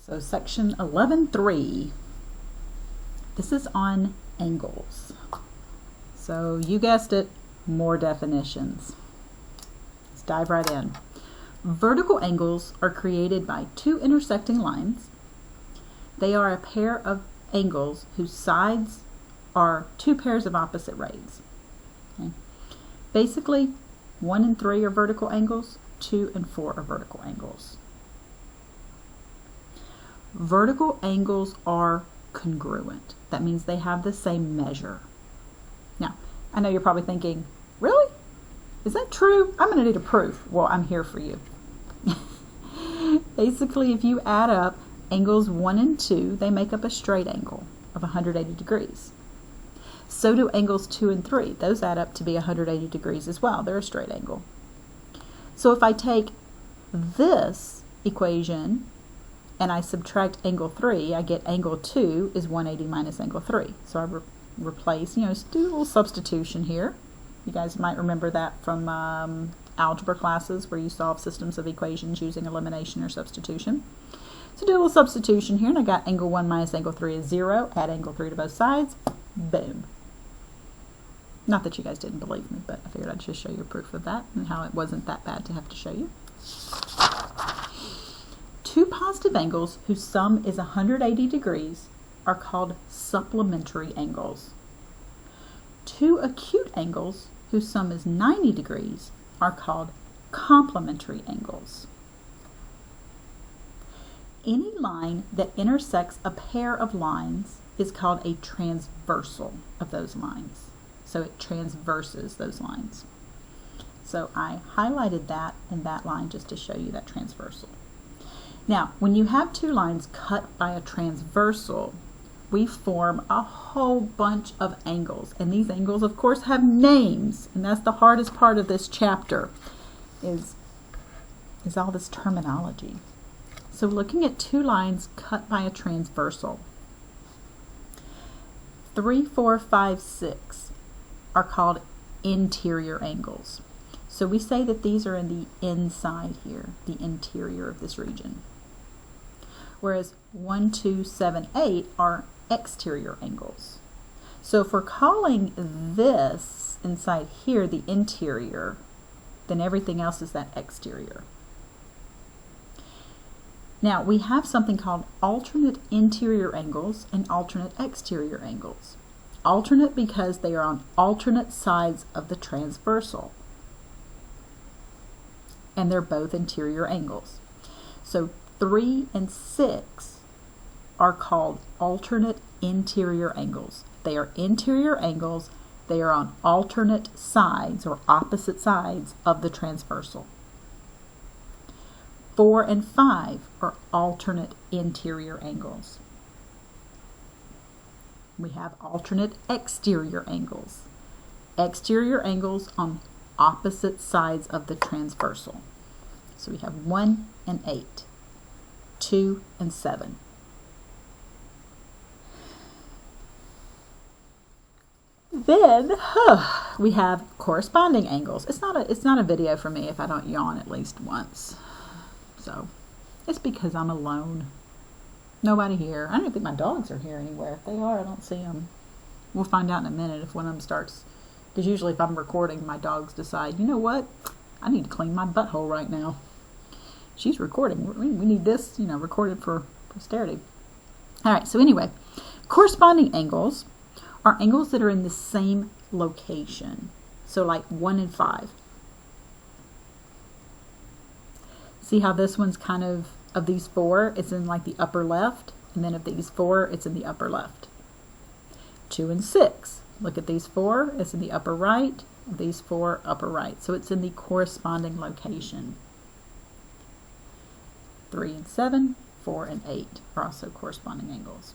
So section 11.3, this is on angles. So you guessed it, more definitions. Let's dive right in. Vertical angles are created by two intersecting lines. They are a pair of angles whose sides are two pairs of opposite rays. Okay. Basically, 1 and 3 are vertical angles, 2 and 4 are vertical angles. Vertical angles are congruent. That means they have the same measure. Now, I know you're probably thinking, really? Is that true? I'm going to need a proof. Well, I'm here for you. Basically, if you add up angles 1 and 2, they make up a straight angle of 180 degrees. So do angles 2 and 3. Those add up to be 180 degrees as well. They're a straight angle. So if I take this equation and I subtract angle 3, I get angle 2 is 180 minus angle 3. So I replace, just do a little substitution here. You guys might remember that from algebra classes where you solve systems of equations using elimination or substitution. So do a little substitution here, and I got angle 1 minus angle 3 is 0. Add angle 3 to both sides. Boom. Not that you guys didn't believe me, but I figured I'd just show you proof of that and how it wasn't that bad to have to show you. Two positive angles whose sum is 180 degrees are called supplementary angles. Two acute angles whose sum is 90 degrees are called complementary angles. Any line that intersects a pair of lines is called a transversal of those lines. So it transverses those lines. So I highlighted that in that line just to show you that transversal. Now, when you have two lines cut by a transversal, we form a whole bunch of angles. And these angles, of course, have names. And that's the hardest part of this chapter, is all this terminology. So looking at two lines cut by a transversal, 3, 4, 5, 6 are called interior angles. So we say that these are in the inside here, the interior of this region. Whereas 1, 2, 7, 8 are exterior angles. So if we're calling this inside here the interior, then everything else is that exterior. Now we have something called alternate interior angles and alternate exterior angles. Alternate because they are on alternate sides of the transversal. And they're both interior angles. So 3 and 6 are called alternate interior angles. They are interior angles. They are on alternate sides or opposite sides of the transversal. 4 and 5 are alternate interior angles. We have alternate exterior angles. Exterior angles on opposite sides of the transversal. So we have 1 and 8, 2 and 7. Then we have corresponding angles. It's not a video for me if I don't yawn at least once. So it's because I'm alone. Nobody here. I don't think my dogs are here anywhere. If they are, I don't see them. We'll find out in a minute if one of them starts. Because usually if I'm recording, my dogs decide, you know what? I need to clean my butthole right now. She's recording. We need this, recorded for posterity. All right, so anyway, corresponding angles are angles that are in the same location. So like 1 and 5. See how this one's kind of these 4, it's in like the upper left, and then of these 4, it's in the upper left. 2 and 6, look at these 4, it's in the upper right, these 4, upper right. So it's in the corresponding location. 3 and 7, 4 and 8 are also corresponding angles.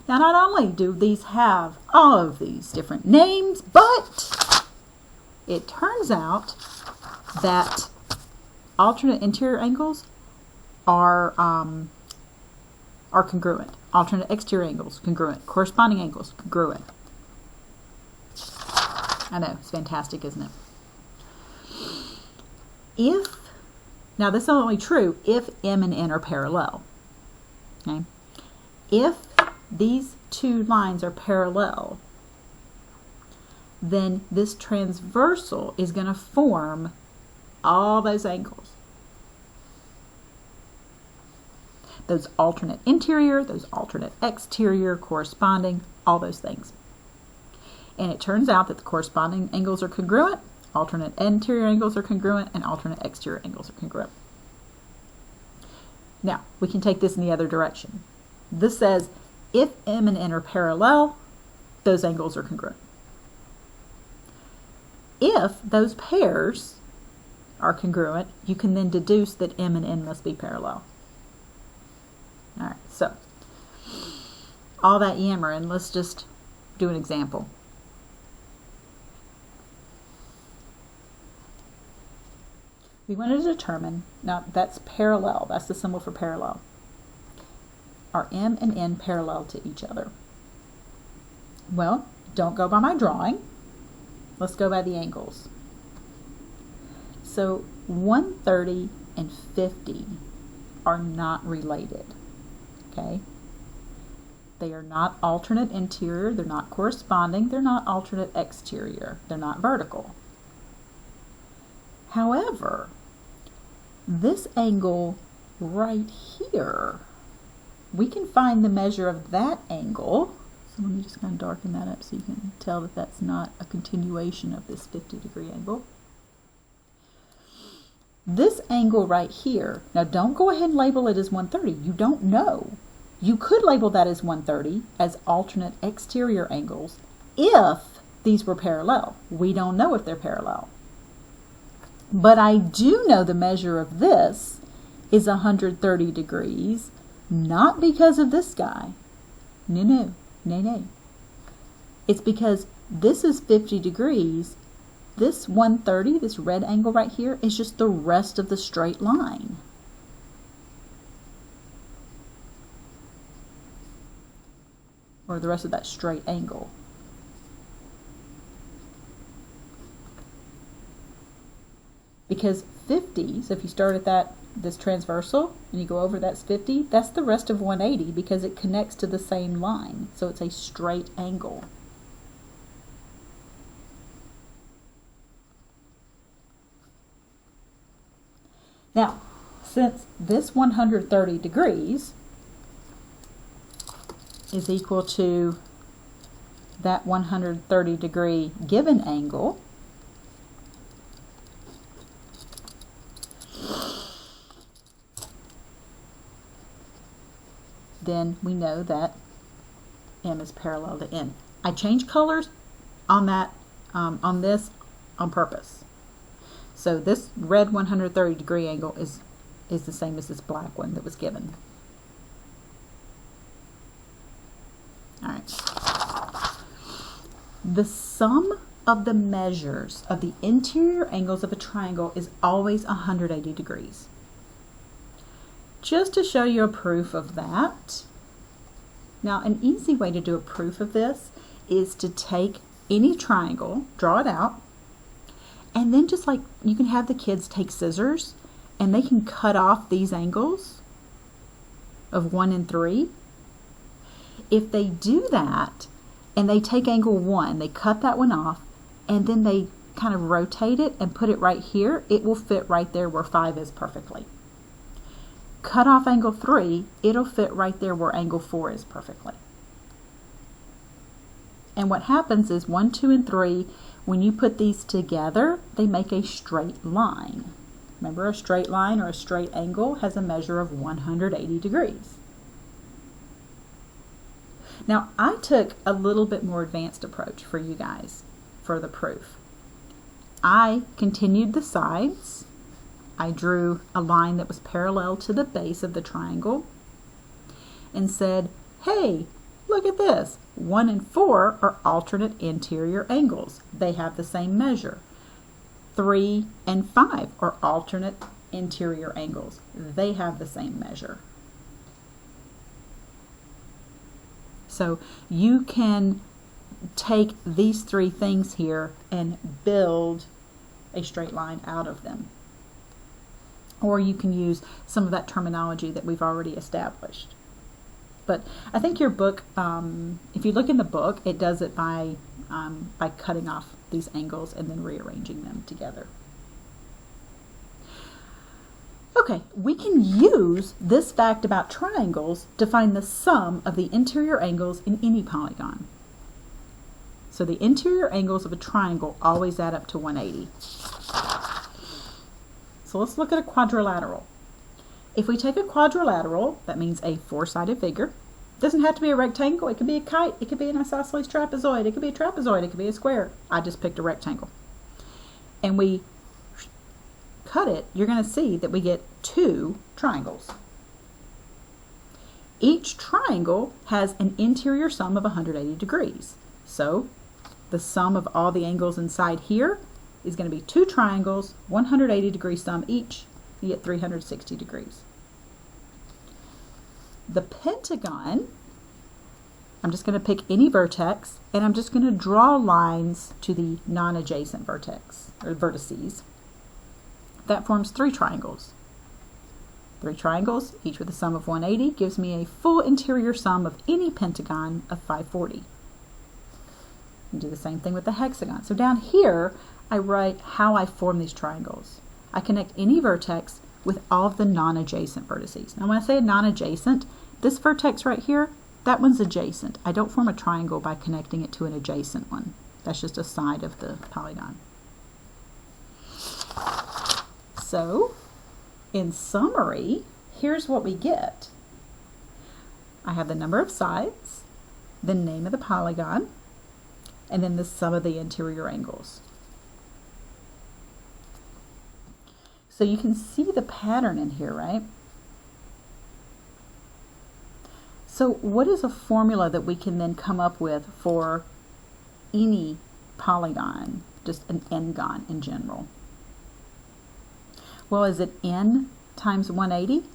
Now not only do these have all of these different names, but it turns out that alternate interior angles are congruent. Alternate exterior angles, congruent. Corresponding angles, congruent. I know, it's fantastic, isn't it? Now this is only true if M and N are parallel. Okay? If these two lines are parallel, then this transversal is going to form all those angles. Those alternate interior, those alternate exterior, corresponding, all those things. And it turns out that the corresponding angles are congruent, alternate interior angles are congruent, and alternate exterior angles are congruent. Now, we can take this in the other direction. This says if M and N are parallel, those angles are congruent. If those pairs are congruent, you can then deduce that M and N must be parallel. All right, so all that yammering, let's just do an example. We want to determine, now that's parallel, that's the symbol for parallel. Are M and N parallel to each other? Well, don't go by my drawing. Let's go by the angles. So 130 and 50 are not related. Okay? They are not alternate interior, they're not corresponding, they're not alternate exterior, they're not vertical. However, this angle right here, we can find the measure of that angle. So let me just kind of darken that up so you can tell that that's not a continuation of this 50-degree angle. This angle right here, now don't go ahead and label it as 130. You don't know. You could label that as 130 as alternate exterior angles if these were parallel. We don't know if they're parallel. But I do know the measure of this is 130 degrees, not because of this guy. No. It's because this is 50 degrees. This 130, this red angle right here, is just the rest of the straight line. Or the rest of that straight angle. Because 50, so if you start at this transversal and you go over, that's 50, that's the rest of 180 because it connects to the same line. So it's a straight angle. Now, since this 130 degrees is equal to that 130 degree given angle, then we know that M is parallel to N. I changed colors on that on this on purpose. So this red 130 degree angle is the same as this black one that was given. All right. The sum of the measures of the interior angles of a triangle is always 180 degrees. Just to show you a proof of that. Now, an easy way to do a proof of this is to take any triangle, draw it out, and then just like you can have the kids take scissors and they can cut off these angles of 1 and 3. If they do that and they take angle 1, they cut that one off, and then they kind of rotate it and put it right here, it will fit right there where 5 is perfectly. Cut off angle 3, it'll fit right there where angle 4 is perfectly. And what happens is 1, 2, and 3, when you put these together, they make a straight line. Remember, a straight line or a straight angle has a measure of 180 degrees. Now, I took a little bit more advanced approach for you guys for the proof. I continued the sides. I drew a line that was parallel to the base of the triangle and said, hey, look at this. 1 and 4 are alternate interior angles. They have the same measure. 3 and 5 are alternate interior angles. They have the same measure. So you can take these 3 things here and build a straight line out of them. Or you can use some of that terminology that we've already established. But I think your book, if you look in the book, it does it by cutting off these angles and then rearranging them together. Okay, we can use this fact about triangles to find the sum of the interior angles in any polygon. So the interior angles of a triangle always add up to 180. So let's look at a quadrilateral. If we take a quadrilateral, that means a four-sided figure. It doesn't have to be a rectangle. It could be a kite. It could be an isosceles trapezoid. It could be a trapezoid. It could be a square. I just picked a rectangle. And we cut it, you're going to see that we get two triangles. Each triangle has an interior sum of 180 degrees. So the sum of all the angles inside here is going to be two triangles, 180 degree sum each. You get 360 degrees. The pentagon, I'm just going to pick any vertex, and I'm just going to draw lines to the non-adjacent vertex, or vertices. That forms three triangles. Three triangles, each with a sum of 180, gives me a full interior sum of any pentagon of 540. And do the same thing with the hexagon. So down here, I write how I form these triangles. I connect any vertex with all of the non-adjacent vertices. Now when I say a non-adjacent, this vertex right here, that one's adjacent. I don't form a triangle by connecting it to an adjacent one. That's just a side of the polygon. So, in summary, here's what we get. I have the number of sides, the name of the polygon, and then the sum of the interior angles. So you can see the pattern in here, right? So what is a formula that we can then come up with for any polygon, just an n-gon in general? Well, is it n times 180?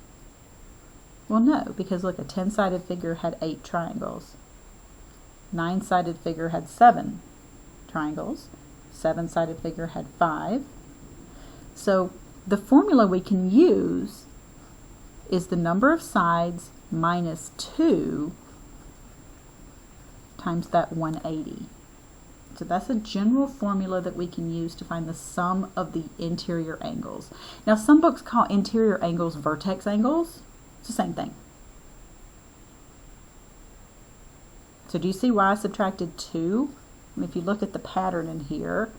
Well, no, because look, a 10-sided figure had 8 triangles. 9-sided figure had 7 triangles. 7-sided figure had 5. So the formula we can use is the number of sides minus 2 times that 180. So that's a general formula that we can use to find the sum of the interior angles. Now some books call interior angles vertex angles. It's the same thing. So do you see why I subtracted 2? I mean, if you look at the pattern in here,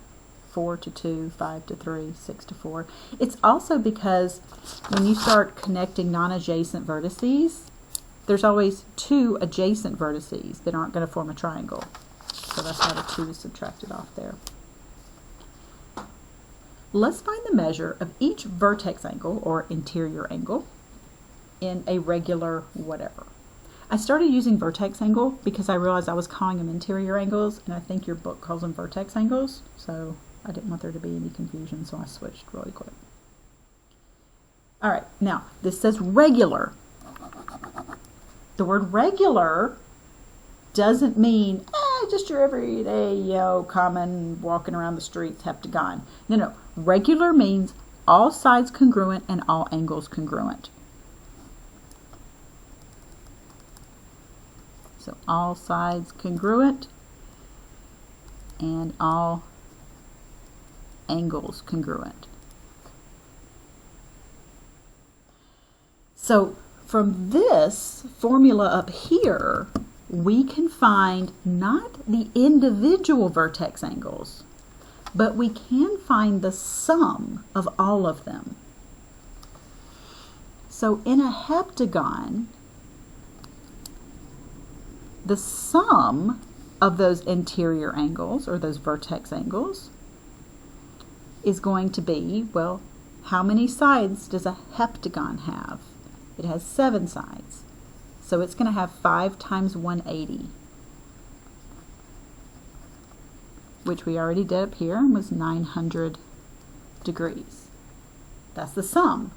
4 to 2, 5 to 3, 6 to 4. It's also because when you start connecting non-adjacent vertices, there's always 2 adjacent vertices that aren't going to form a triangle. So that's why the 2 is subtracted off there. Let's find the measure of each vertex angle or interior angle in a regular whatever. I started using vertex angle because I realized I was calling them interior angles, and I think your book calls them vertex angles, so I didn't want there to be any confusion, so I switched really quick. All right, now this says regular. The word regular doesn't mean just your everyday, common walking around the streets heptagon. No. Regular means all sides congruent and all angles congruent. So all sides congruent and all angles congruent. So from this formula up here, we can find not the individual vertex angles, but we can find the sum of all of them. So in a heptagon, the sum of those interior angles, or those vertex angles, is going to be, well, how many sides does a heptagon have? It has 7 sides. So it's going to have 5 times 180, which we already did up here, and was 900 degrees. That's the sum.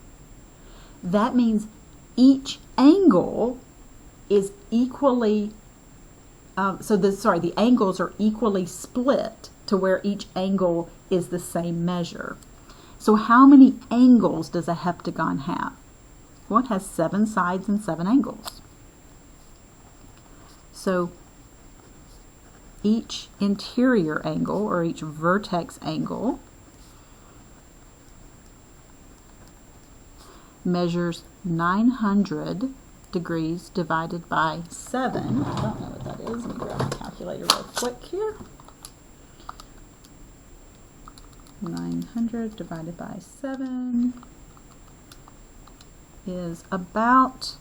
That means each angle is equally, the angles are equally split to where each angle is the same measure. So how many angles does a heptagon have? Well, it has 7 sides and 7 angles. So each interior angle, or each vertex angle, measures 900 degrees divided by 7. I don't know what that is. Let me grab my calculator real quick here. 900 divided by 7 is about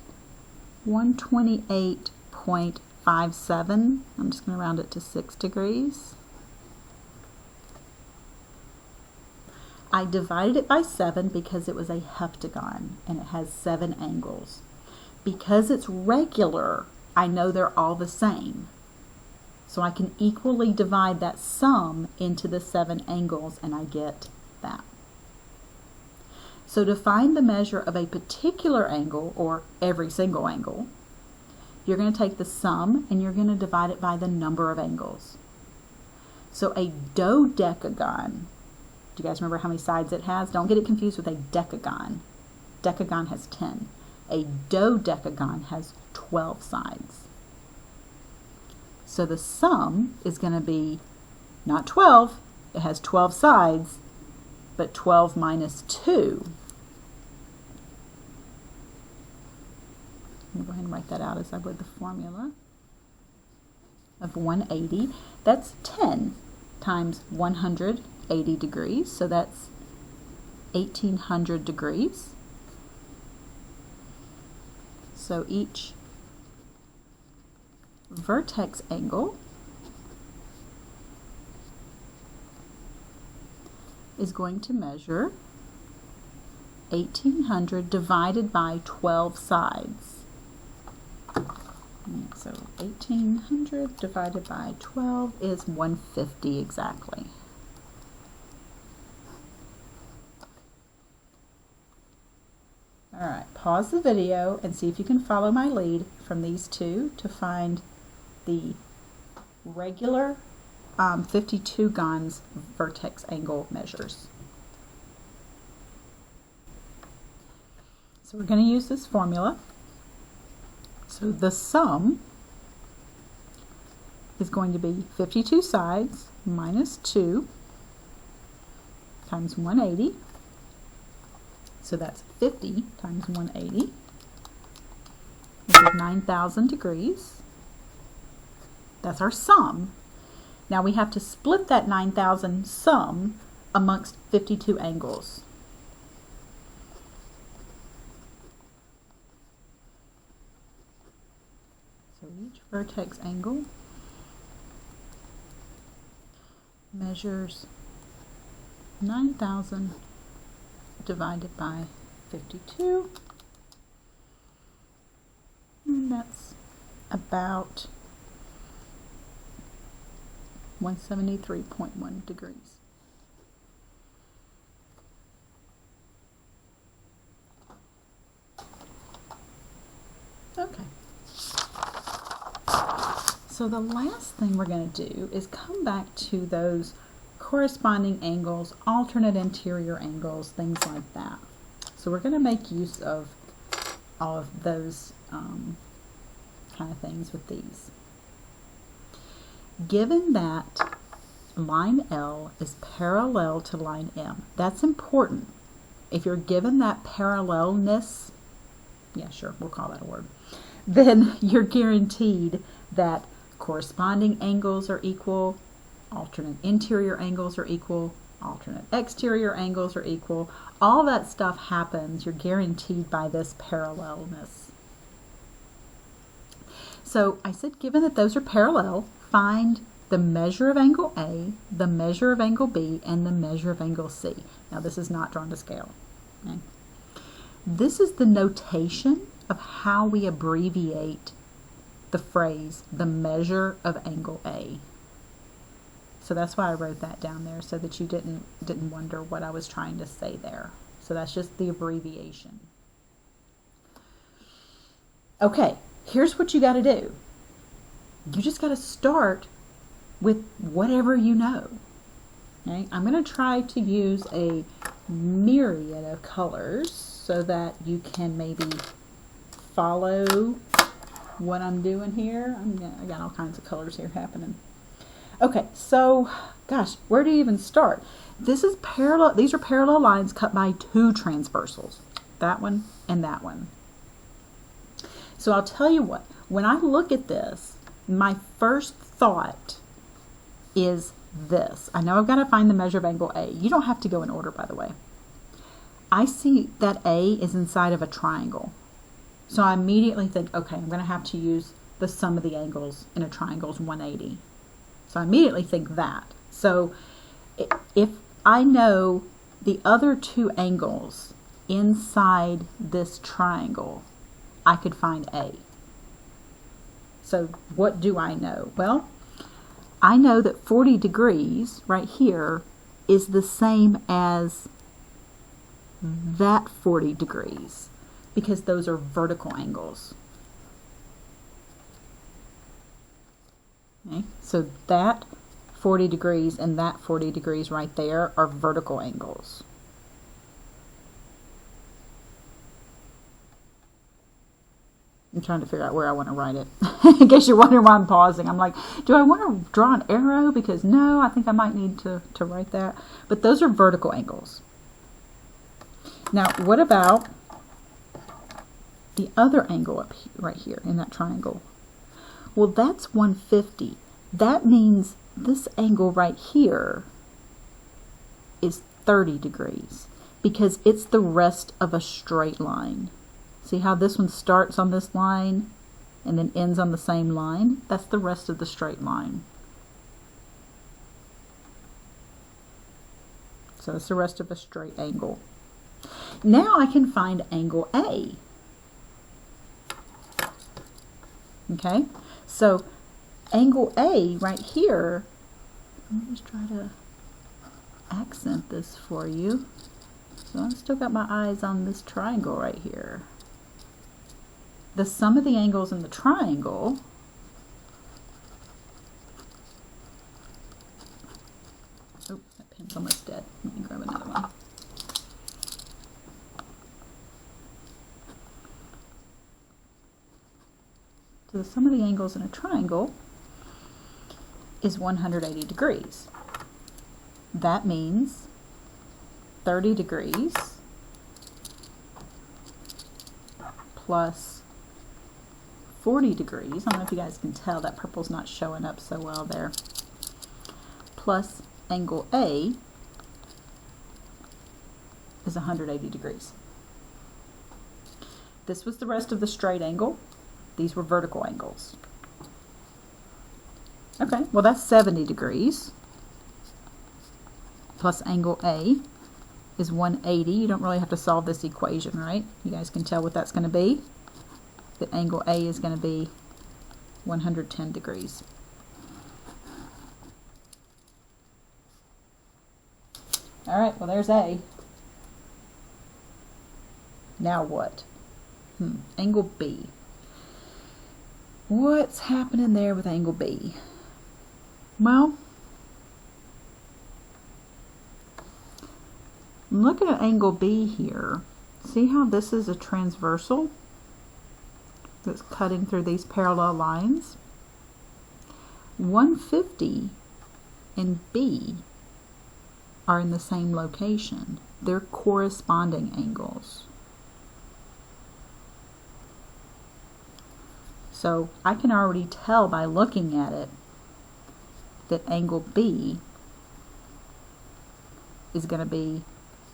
128.57. I'm just going to round it to 6 degrees. I divided it by 7 because it was a heptagon and it has 7 angles. Because it's regular, I know they're all the same. So I can equally divide that sum into the 7 angles and I get that. So to find the measure of a particular angle, or every single angle, you're going to take the sum and you're going to divide it by the number of angles. So a dodecagon, do you guys remember how many sides it has? Don't get it confused with a decagon. Decagon has 10. A dodecagon has 12 sides. So the sum is going to be not 12, it has 12 sides, but 12 minus 2. I'm going to go ahead and write that out as I would the formula of 180. That's 10 times 180 degrees, so that's 1800 degrees. So each vertex angle is going to measure 1800 divided by 12 sides. So 1800 divided by 12 is 150 exactly. Alright, pause the video and see if you can follow my lead from these two to find the regular 52 gons vertex angle measures. So we're going to use this formula. So the sum is going to be 52 sides minus 2 times 180. So that's 50 times 180, which is 9,000 degrees. That's our sum. Now we have to split that 9,000 sum amongst 52 angles. So each vertex angle measures 9,000 divided by 52, and that's about 173.1 degrees. Okay. So the last thing we're going to do is come back to those corresponding angles, alternate interior angles, things like that. So we're going to make use of all of those kind of things with these. Given that line L is parallel to line M, that's important. If you're given that parallelness, yeah, sure, we'll call that a word, then you're guaranteed that corresponding angles are equal, alternate interior angles are equal, alternate exterior angles are equal. All that stuff happens, you're guaranteed by this parallelness. So I said given that those are parallel, find the measure of angle A, the measure of angle B, and the measure of angle C. Now this is not drawn to scale. Okay? This is the notation of how we abbreviate the phrase, the measure of angle A. So that's why I wrote that down there, so that you didn't wonder what I was trying to say there. So that's just the abbreviation. Okay, here's what you got to do. You just got to start with whatever you know. Okay? I'm going to try to use a myriad of colors so that you can maybe follow what I'm doing here. I got all kinds of colors here happening. Okay, so, gosh, where do you even start? This is parallel. These are parallel lines cut by two transversals, that one and that one. So I'll tell you what, when I look at this, my first thought is this. I know I've got to find the measure of angle A. You don't have to go in order, by the way. I see that A is inside of a triangle. So I immediately think, okay, I'm going to have to use the sum of the angles in a triangle is 180. So I immediately think that. So if I know the other two angles inside this triangle, I could find A. So what do I know? Well, I know that 40 degrees right here is the same as that 40 degrees because those are vertical angles. Okay, so that 40 degrees and that 40 degrees right there are vertical angles. I'm trying to figure out where I want to write it. In case you're wondering why I'm pausing. I'm like, do I want to draw an arrow? Because no, I think I might need to write that. But those are vertical angles. Now, what about the other angle up here, right here in that triangle? Well, that's 150. That means this angle right here is 30 degrees because it's the rest of a straight line. See how this one starts on this line and then ends on the same line? That's the rest of the straight line. So it's the rest of a straight angle. Now I can find angle A. Okay, so angle A right here, let me just try to accent this for you. So I've still got my eyes on this triangle right here. The sum of the angles in the triangle oh, that pen's almost dead. Let me grab another one. So the sum of the angles in a triangle is 180 degrees. That means 30 degrees plus 40 degrees. I don't know if you guys can tell, that purple's not showing up so well there. Plus angle A is 180 degrees. This was the rest of the straight angle. These were vertical angles. Okay, well that's 70 degrees. Plus angle A is 180. You don't really have to solve this equation, right? You guys can tell what that's going to be. That angle A is going to be 110 degrees. All right, well there's A. Now what? Angle B. What's happening there with angle B? Well, I'm looking at angle B here. See how this is a transversal that's cutting through these parallel lines? 150 and B are in the same location. They're corresponding angles. So I can already tell by looking at it that angle B is going to be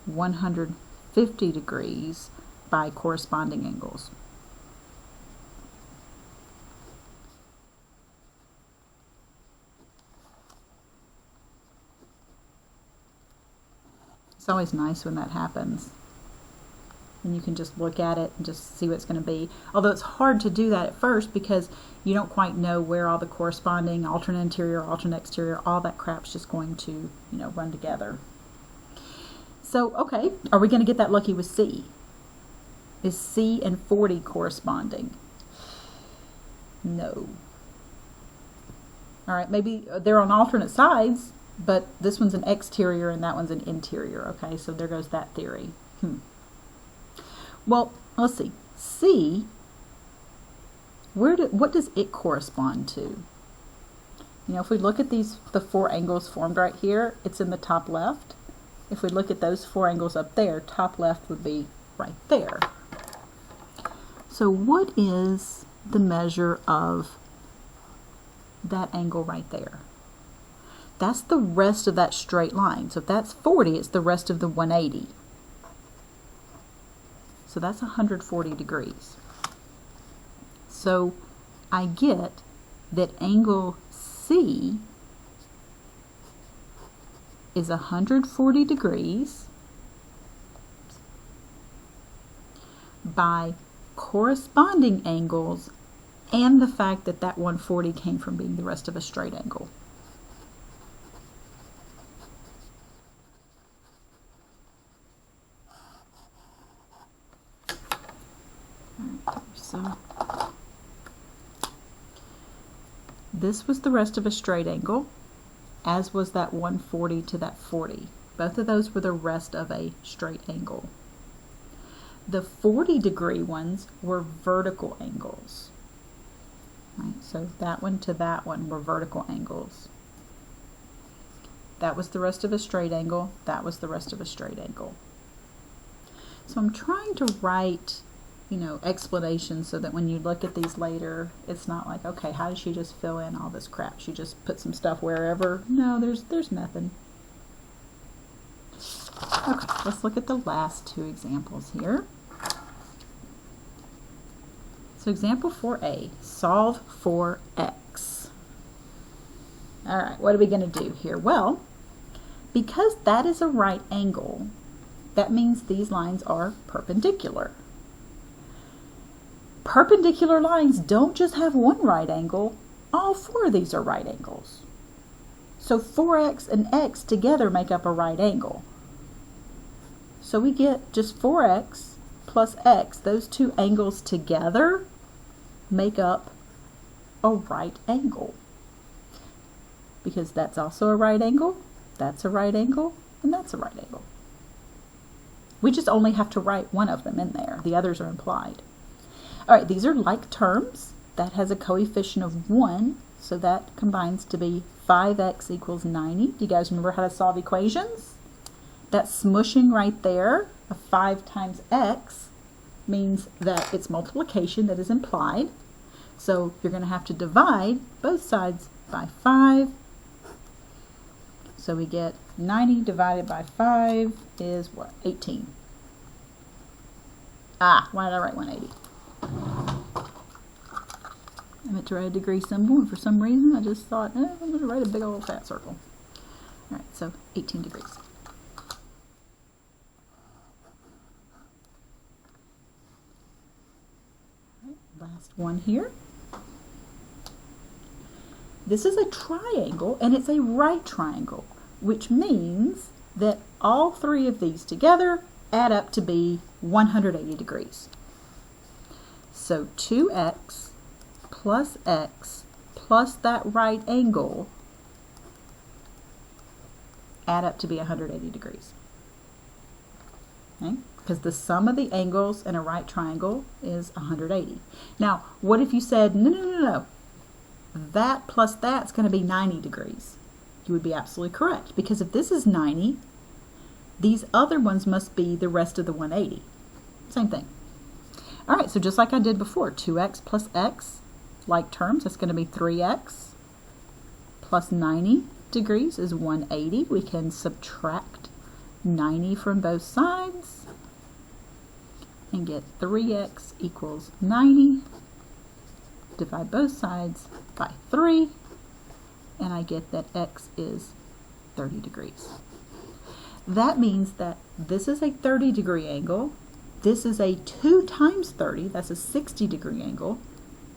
150 degrees by corresponding angles. It's always nice when that happens. And you can just look at it and just see what it's going to be. Although it's hard to do that at first because you don't quite know where all the corresponding alternate interior, alternate exterior, all that crap's just going to, run together. So, okay, are we going to get that lucky with C? Is C and 40 corresponding? No. All right, maybe they're on alternate sides, but this one's an exterior and that one's an interior. Okay, so there goes that theory. Well, let's see. C what does it correspond to? You know, if we look at the 4 angles formed right here, it's in the top left. If we look at those 4 angles up there, top left would be right there. So what is the measure of that angle right there? That's the rest of that straight line. So if that's 40, it's the rest of the 180. So that's 140 degrees. So I get that angle C is 140 degrees by corresponding angles and the fact that that 140 came from being the rest of a straight angle. So this was the rest of a straight angle, as was that 140 to that 40. Both of those were the rest of a straight angle. The 40-degree ones were vertical angles. Right, so that one to that one were vertical angles. That was the rest of a straight angle. That was the rest of a straight angle. So I'm trying to write, you know, explanations so that when you look at these later, it's not like, okay, how did she just fill in all this crap? She just put some stuff wherever. No, there's nothing. Okay, let's look at the last 2 examples here. So example 4a, solve for x. All right, what are we going to do here? Well, because that is a right angle, that means these lines are perpendicular. Perpendicular lines don't just have one right angle, all 4 of these are right angles. So 4x and x together make up a right angle. So we get just 4x plus x, those 2 angles together make up a right angle. Because that's also a right angle, that's a right angle, and that's a right angle. We just only have to write one of them in there. The others are implied. All right, these are like terms. That has a coefficient of 1, so that combines to be 5x equals 90. Do you guys remember how to solve equations? That smushing right there of 5 times x means that it's multiplication that is implied. So you're going to have to divide both sides by 5. So we get 90 divided by 5 is what? 18. Ah, why did I write 180? I meant to write a degree symbol, and for some reason I just thought, I'm going to write a big old fat circle. All right, so 18 degrees. All right, last one here. This is a triangle, and it's a right triangle, which means that all 3 of these together add up to be 180 degrees. So 2x plus x plus that right angle add up to be 180 degrees. Okay? Because the sum of the angles in a right triangle is 180. Now, what if you said, no, that plus that's going to be 90 degrees? You would be absolutely correct, because if this is 90, these other ones must be the rest of the 180. Same thing. All right, so just like I did before, 2x plus x, like terms, that's going to be 3x plus 90 degrees is 180. We can subtract 90 from both sides and get 3x equals 90. Divide both sides by 3, and I get that x is 30 degrees. That means that this is a 30-degree angle, this is a 2 times 30, that's a 60-degree angle,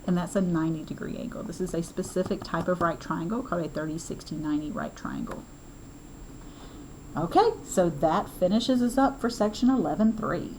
and that's a 90-degree angle. This is a specific type of right triangle called a 30, 60, 90 right triangle. Okay, so that finishes us up for section 11.3.